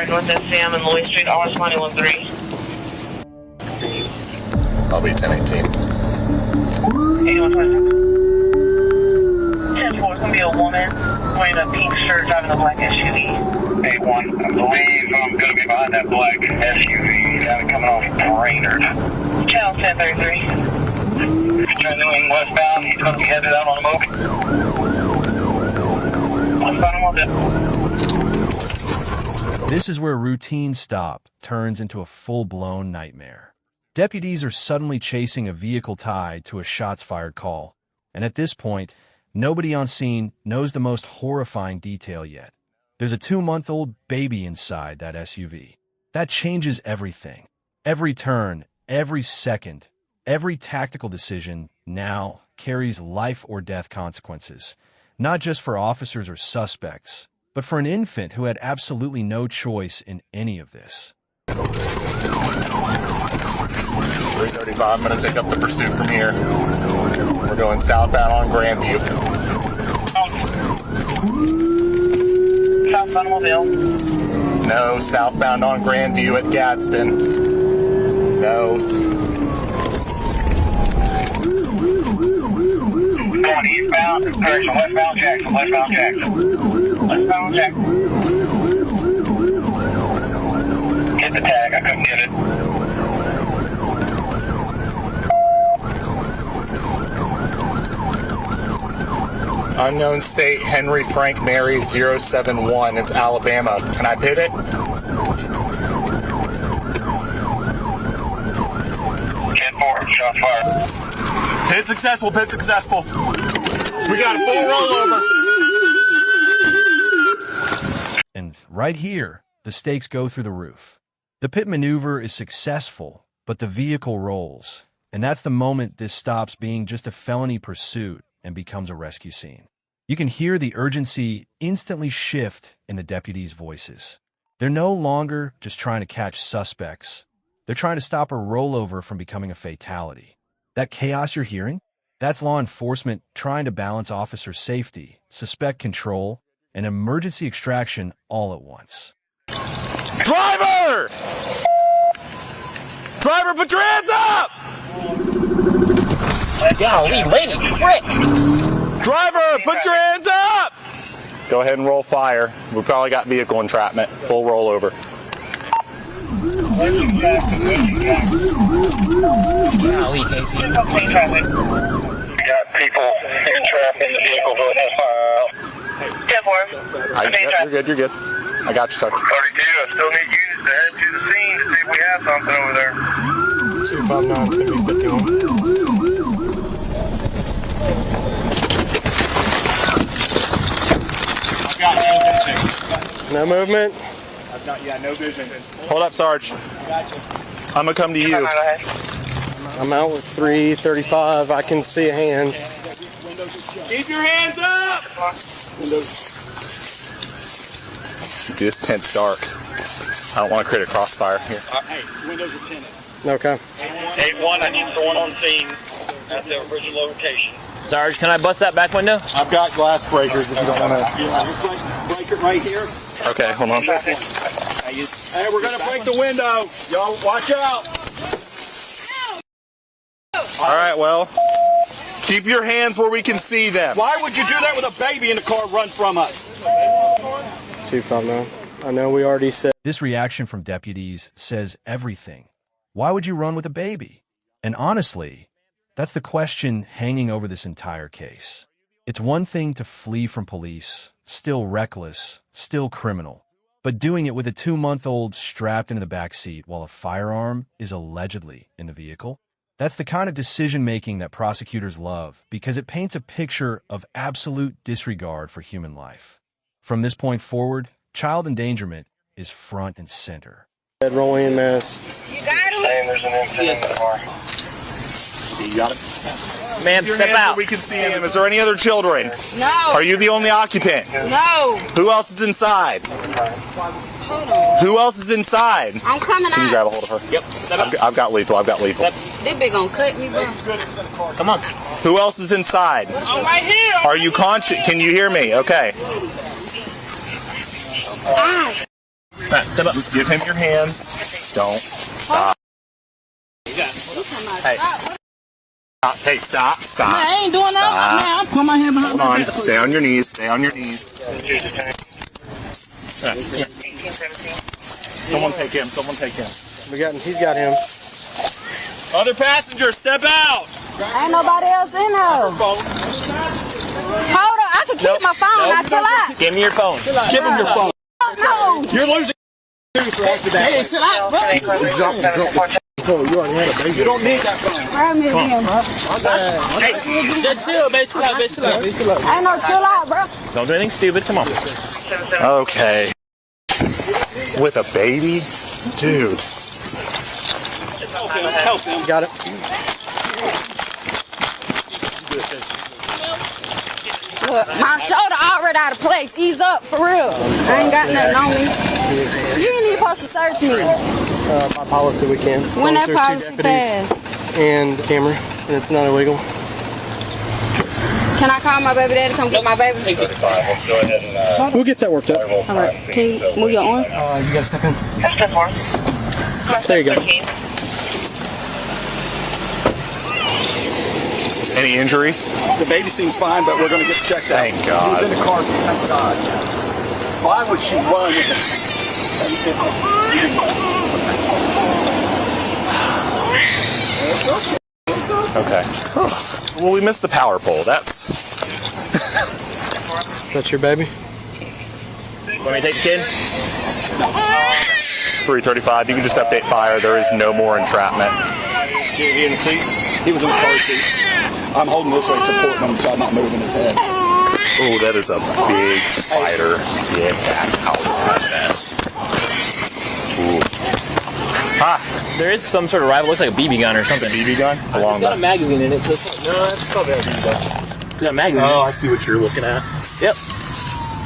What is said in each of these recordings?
North SCM and Lloyd Street, all responding 1-3. I'll be 1018. 8126. 10-4, it's going to be a woman wearing a pink shirt driving a black SUV. 8-1, I believe I'm going to be behind that black SUV. Got it coming off Brainerd. Channel 1033. Continuing westbound, he's going to be headed out on a move. Westbound, I'm on it. This is where a routine stop turns into a full-blown nightmare. Deputies are suddenly chasing a vehicle tied to a shots-fired call, and at this point, nobody on scene knows the most horrifying detail yet. There's a 2-month-old baby inside that SUV. That changes everything. Every turn, every second, every tactical decision now carries life or death consequences, not just for officers or suspects, but for an infant who had absolutely no choice in any of this. 335, I'm going to take up the pursuit from here. We're going southbound on Grandview. Southbound Mobile. No, southbound on Grandview at Gadsden. No. Going eastbound, direction westbound Jackson, westbound Jackson. Westbound Jackson. Hit the tag, I couldn't get it. Unknown state, Henry Frank Mary 071. It's Alabama. Can I pit it? 10-4, shots fired. Pit successful, pit successful. We got a full rollover. And right here, the stakes go through the roof. The pit maneuver is successful, but the vehicle rolls. And that's the moment this stops being just a felony pursuit and becomes a rescue scene. You can hear the urgency instantly shift in the deputies' voices. They're no longer just trying to catch suspects. They're trying to stop a rollover from becoming a fatality. That chaos you're hearing? That's law enforcement trying to balance officer safety, suspect control, and emergency extraction all at once. Driver! Driver, put your hands up! Golly, lady, frick! Driver, put your hands up! Go ahead and roll fire. We probably got vehicle entrapment. Full rollover. Golly, Casey. We got people entrapped in the vehicle, go ahead and fire out. 10-4. You're good. I got you, sir. 32, I still need you to head to the scene to see if we have something over there. 259, it's going to be 51. No movement? No vision. Hold up, Sarge. I'm going to come to you. I'm out with 335. I can see a hand. Keep your hands up! Distance dark. I don't want to create a crossfire here. Hey, windows are tinted. Okay. 8-1, I need someone on scene at the original location. Sarge, can I bust that back window? I've got glass breakers if you don't want to. Break it right here. Okay, hold on. Hey, we're going to break the window. Y'all watch out. All right, well, keep your hands where we can see them. Why would you do that with a baby in the car run from us? 259. I know we already said. This reaction from deputies says everything. Why would you run with a baby? And honestly, that's the question hanging over this entire case. It's one thing to flee from police, still reckless, still criminal, but doing it with a 2-month-old strapped into the back seat while a firearm is allegedly in the vehicle? That's the kind of decision-making that prosecutors love because it paints a picture of absolute disregard for human life. From this point forward, child endangerment is front and center. Rolling mess. You got him? Saying there's an incident in the car. You got it? Ma'am, Keep your step hands out. where we can see them. Is there any other children? No. Are you the only occupant? No. Who else is inside? Hold on. Who else is inside? I'm coming Can you out. grab a hold of her? Yep. I've got lethal. They big gonna cut me, bro. Come on. Who else is inside? I'm right here. Are you conscious? Can you hear me? Okay. Ah. right, step up. Just give him your hands. Don't stop. Hey. Hey, stop. I ain't doing that now. I'm putting my hand behind Hold my on. back. Stay on your knees. Stay on your knees. All right. Yeah. Someone take him. Someone take him. He's got him. Other passengers, step out. Ain't nobody else in here. Hold on, I can keep my phone. Now chill out. Give me your phone. Give him your phone. No. You're losing. Hey, chill out, bro. You don't need that phone. Grab me again, bro. Hey, Just chill, baby. Chill out, baby. Chill out. Ain't no chill out, bro. don't do anything stupid. Come on. Okay. With a baby? Dude. Help him. Got it. Look, my shoulder already out of place. Ease up, for real. I ain't got nothing on me. You ain't even supposed to search me. By policy, we can. When that There's 2 policy deputies passed. and camera, and it's not illegal. Can I call my baby daddy to come get my baby? Go ahead and We'll get that worked out. All right. Can you move your arm? You gotta step in. Step 4. There you go. 13. Any injuries? The baby seems fine, but we're going to get checked out. Thank God. He was in the car. Thank God. Why would she run? Okay. Well, we missed the power pole. That's... Is that your baby? Want me to take the kid? 335. You can just update fire. There is no more entrapment. He in the seat? He was in the car seat. I'm holding this way, supporting him, so I'm not moving his head. Oh, that is a big spider. Get that out of that nest. Ooh. Ha! There is some sort of rival. Looks like a BB gun or something. BB gun? Along It's got a the... magazine in it. So it's no, it's probably a BB gun. It's got a magazine. Oh, I see what you're looking at. Yep.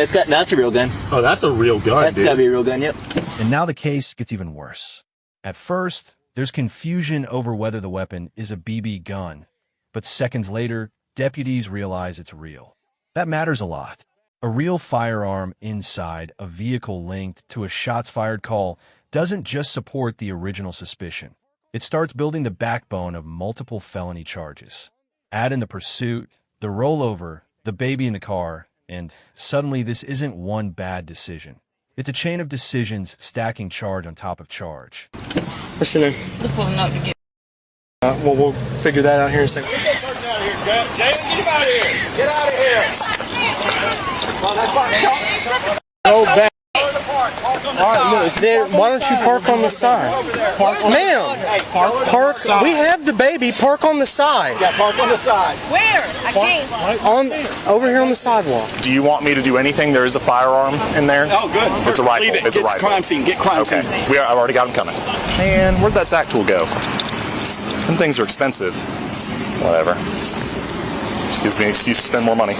It's got. That's a real gun. Oh, that's a real gun, That's gotta be a real gun. Yep. And now the case gets even worse. At first, there's confusion over whether the weapon is a BB gun, but seconds later, deputies realize it's real. That matters a lot. A real firearm inside a vehicle linked to a shots-fired call doesn't just support the original suspicion. It starts building the backbone of multiple felony charges. Add in the pursuit, the rollover, the baby in the car, and suddenly this isn't one bad decision. It's a chain of decisions stacking charge on top of charge. What's your name? They're pulling up to get. Well, we'll figure that out here in a second. Get that person out of here, James. Get him out of here. Get out of here. Well, that's fine. Go back. All right, look, then why don't you park on the side? Ma'am, park. We have the baby. Park on the side. Yeah, park on the side. Where? I can't. Over here on the sidewalk. Do you want me to do anything? There is a firearm in there. Oh, good. It's a rifle. Leave it. It's a Get rifle. crime scene. Get crime Okay. scene. I've already got him coming. Man, where'd that sack tool go? Them things are expensive. Whatever. Just gives me an excuse to spend more money.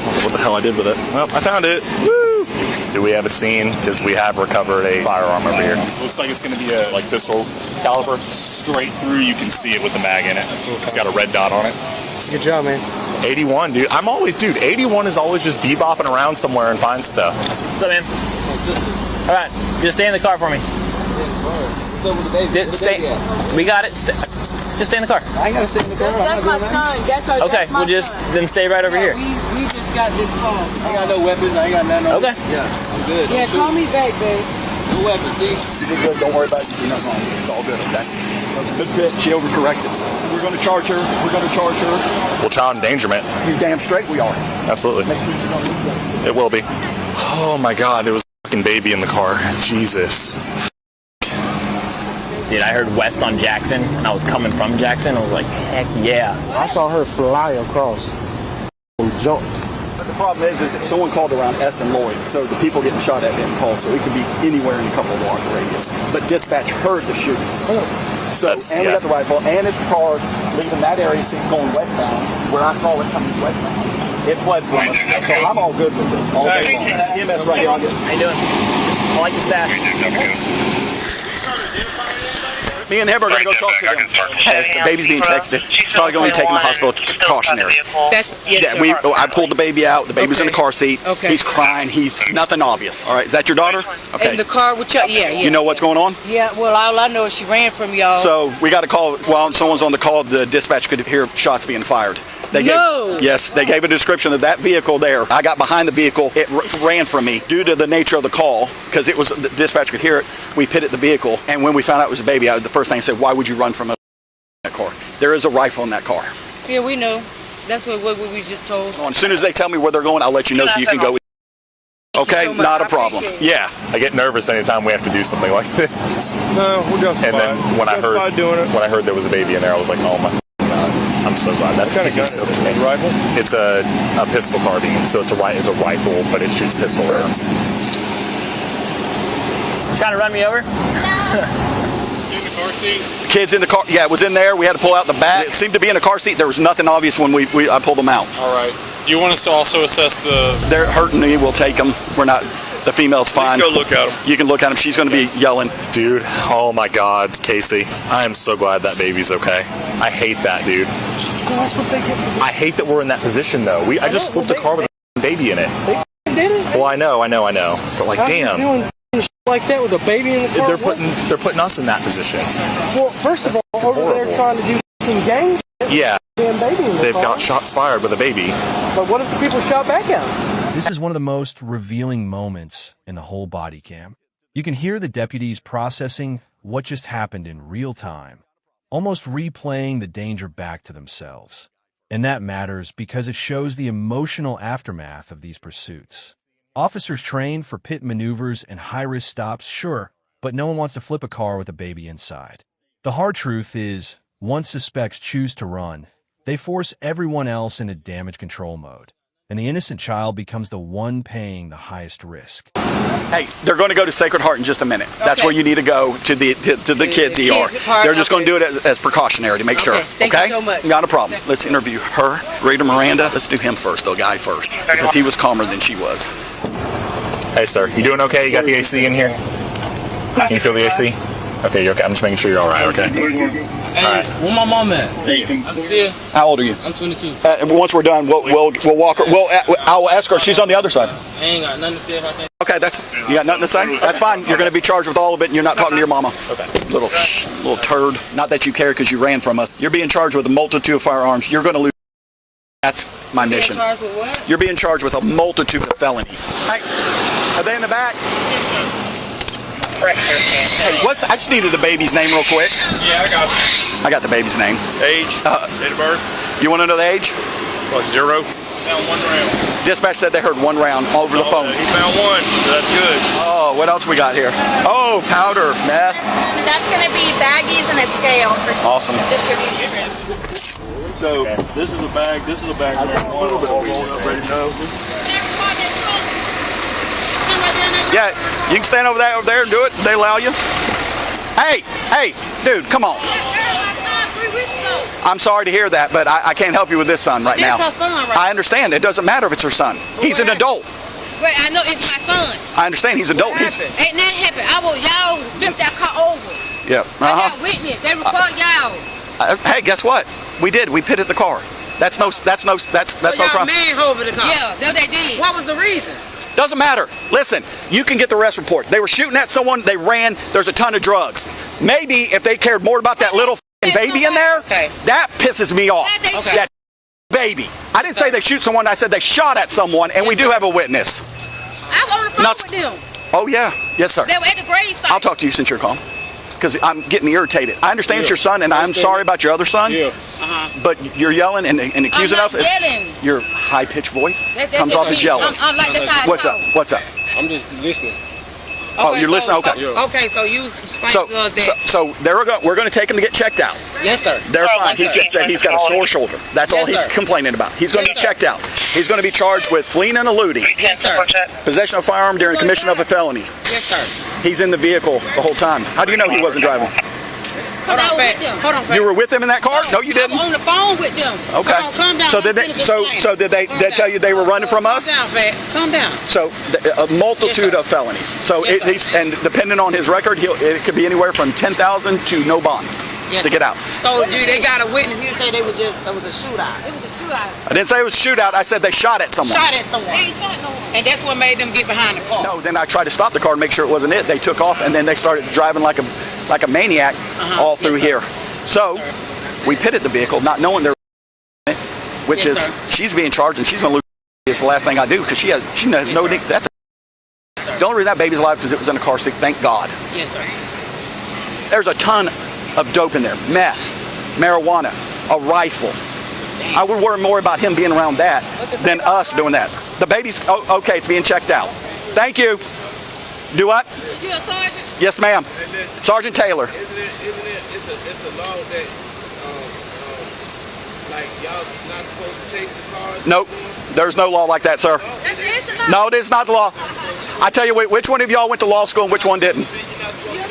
I don't know what the hell I did with it. Well, I found it. Woo! Do we have a scene? Because we have recovered a firearm over here. Looks like it's going to be a pistol caliber. Straight through, you can see it with the mag in it. It's got a red dot on it. Good job, man. 81, dude. 81 is always just bebopping around somewhere and find stuff. What's up, man? All right, just stay in the car for me. Just stay. We got it. Just stay in the car. I ain't got to stay in the car. That's my son. Okay, we'll just then stay right over here. We just got this phone. I ain't got no weapons. I ain't got nothing on Okay. me. Yeah, I'm good. Yeah, call me back, babe. No weapons, see? You're good. Don't worry about it. You're not wrong. It's all good, okay? That's a good bit. She overcorrected. We're going to charge her. We're going to charge her. Well, child endangerment. You're damn straight we are. Absolutely. Make sure you don't lose that. It will be. Oh my God, there was a fucking baby in the car. Jesus. Dude, I heard west on Jackson, and I was coming from Jackson. I was like, heck yeah. I saw her fly across and jump. But the problem is someone called around S and Lloyd, so the people getting shot at didn't call, so it could be anywhere in a couple of block radius. But dispatch heard the shooting. So, and we got the rifle, and it's a car leaving that area, going westbound, where I saw it coming westbound. It fled from us, so I'm all good with this. All day long. EMS right here. How you doing? I like the stash. Me and him are going to go talk to them. Hey, the baby's being checked. It's probably going to be taken to the hospital precautionary. I pulled the baby out. The baby's in the car seat. Okay. He's crying. He's nothing obvious. All right, is that your daughter? Okay. In the car with y'all? Yeah. You know what's going on? Yeah, well, all I know is she ran from y'all. So we got a call while someone's on the call. The dispatch could hear shots being fired. Yes, they gave a description of that vehicle there. I got behind the vehicle. It ran from me due to the nature of the call because it was the dispatch could hear it. We pitted the vehicle, and when we found out it was a baby, the first thing I said, "Why would you run from that car?" There is a rifle in that car. Yeah, we know. That's what we just told. As soon as they tell me where they're going, I'll let you know so you can go. Okay, so much. not a problem. Yeah. I get nervous anytime we have to do something like this. No, we're justified. And then when I heard there was a baby in there, I was like, oh my God, I'm so glad that kind of gun so is it? A rifle? It's a pistol carbine, so it's a rifle, but it shoots pistol rounds. Trying to run me over? In the car seat? Kids in the car. Yeah, it was in there. We had to pull out the back. It seemed to be in the car seat. There was nothing obvious when I pulled them out. All right. Do you want us to also assess the... They're hurting me. We'll take them. We're not... The female's fine. Let's go look at them. You can look at them. She's going to be yelling. Dude, oh my God, Casey. I am so glad that baby's okay. I hate that, dude. I hate that we're in that position, though. I just flipped a car with a baby in it. They did it? Well, I know. But like, damn. Doing like that with a baby in the car? They're putting us in that position. Well, first of all, over there trying to do gang. Yeah. Damn baby in the They've car. got shots fired with a baby. But what if the people shot back at them? This is one of the most revealing moments in the whole body cam. You can hear the deputies processing what just happened in real time, almost replaying the danger back to themselves. And that matters because it shows the emotional aftermath of these pursuits. Officers train for pit maneuvers and high-risk stops, sure, but no one wants to flip a car with a baby inside. The hard truth is, once suspects choose to run, they force everyone else into damage control mode, and the innocent child becomes the one paying the highest risk. Hey, they're going to go to Sacred Heart in just a minute. That's where you need to go to the kids' ER. They're just going to do it as precautionary to make sure. Thank you so much. Not a problem. Let's interview her, Rita Miranda. Let's do him first, the guy first, because he was calmer than she was. Hey, sir, you doing okay? You got the AC in here? Can you feel the AC? Okay, you're okay. I'm just making sure you're all right, okay? Hey, where my mom at? I can see her. How old are you? I'm 22. Once we're done, we'll walk her. I'll ask her. She's on the other side. I ain't got nothing to say about that. Okay, you got nothing to say? That's fine. You're going to be charged with all of it, and you're not talking to your mama. Okay. Little turd. Not that you care because you ran from us. You're being charged with a multitude of firearms. You're going to lose. That's my mission. Being charged with what? You're being charged with a multitude of felonies. Hey, are they in the back? Hey, I just needed the baby's name real quick. Yeah, I got it. I got the baby's name. Age? Date of birth? You want to know the age? What, 0? Found 1 round. Dispatch said they heard 1 round over the phone. He found 1, so that's good. Oh, what else we got here? Oh, powder, meth. That's going to be baggies and a scale for Awesome. distribution. So, this is a bag, a little bit all rolled up, ready to go. Yeah, you can stand over there and do it. They allow you. Hey, dude, come on. I'm sorry to hear that, but I can't help you with this son right now. It's her son, right? I understand. It doesn't matter if it's her son. He's an adult. Wait, I know it's my son. I understand. He's an adult. Ain't that happen? Y'all flipped that car over. Yeah. I got witness. They report y'all. Hey, guess what? We did. We pitted the car. That's no So crime. y'all manhole the car? Yeah, they did. What was the reason? Doesn't matter. Listen, you can get the arrest report. They were shooting at someone. They ran. There's a ton of drugs. Maybe if they cared more about that little baby in there, that pisses me off. That baby. I didn't say they shoot someone. I said they shot at someone, and we do have a witness. I was on the phone with them. Oh, yeah. Yes, sir. They were at the grave site. I'll talk to you since you're calm. Because I'm getting irritated. I understand it's your son, and I'm sorry about your other son. Yeah. But you're yelling and accusing us. Yelling. Your high-pitched voice That's comes off as yelling. I'm like, that's how I What's up? talk. What's up? I'm just listening. Oh, you're listening? Okay. Okay, so you explain to us that. So we're going to take him to get checked out. Yes, sir. They're fine. He just said he's got a sore shoulder. That's all he's complaining about. He's going to be checked out. He's going to be charged with fleeing and eluding. Yes, sir. Possession of a firearm during commission of a felony. Yes, sir. He's in the vehicle the whole time. How do you know he wasn't driving? Hold on, Fat. Hold on, Fat. You were with them in that car? No, you didn't. I'm on the phone with them. Okay. Come on, calm down. So did they? So did they tell you they were running from us? Calm down, Fat. Calm down. So a multitude of felonies. So and depending on his record, it could be anywhere from 10,000 to no bond to get out. So they got a witness. He said it was a shootout. It was a shootout. I didn't say it was a shootout. I said they shot at someone. Shot at someone. They ain't shot no one. And that's what made them get behind the car. No, then I tried to stop the car and make sure it wasn't it. They took off and then they started driving like a maniac all through here. So we pitted the vehicle, not knowing there was which is she's being charged and she's going to lose. It's the last thing I do because she knows no. That's the only reason that baby's alive because it was in a car seat. Thank God. Yes, sir. There's a ton of dope in there, meth, marijuana, a rifle. I would worry more about him being around that than us doing that. The baby's okay. It's being checked out. Thank you. Do what? Is you a sergeant? Yes, ma'am. Sergeant Taylor. Isn't it? It's a law that like y'all not supposed to chase the cars. Nope. There's no law like that, sir. No, it is not the law. I tell you which one of y'all went to law school and which one didn't.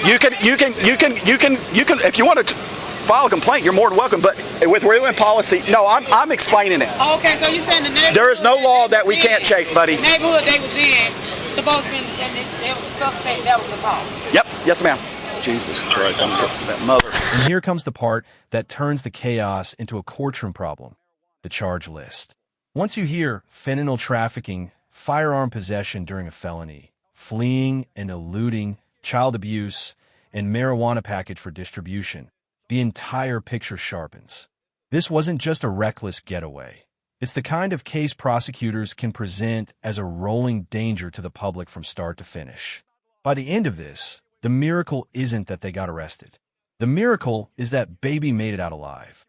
You can if you want to file a complaint, you're more than welcome. But with rule and policy, no, I'm explaining it. Okay, so you're saying the neighborhood. There is no law that we can't chase, buddy. The neighborhood they was in, supposed to be, and there was a suspect. That was the call. Yep. Yes, ma'am. Jesus Christ, I'm that mother. And here comes the part that turns the chaos into a courtroom problem: the charge list. Once you hear fentanyl trafficking, firearm possession during a felony, fleeing and eluding, child abuse, and marijuana package for distribution, the entire picture sharpens. This wasn't just a reckless getaway. It's the kind of case prosecutors can present as a rolling danger to the public from start to finish. By the end of this, the miracle isn't that they got arrested. The miracle is that baby made it out alive.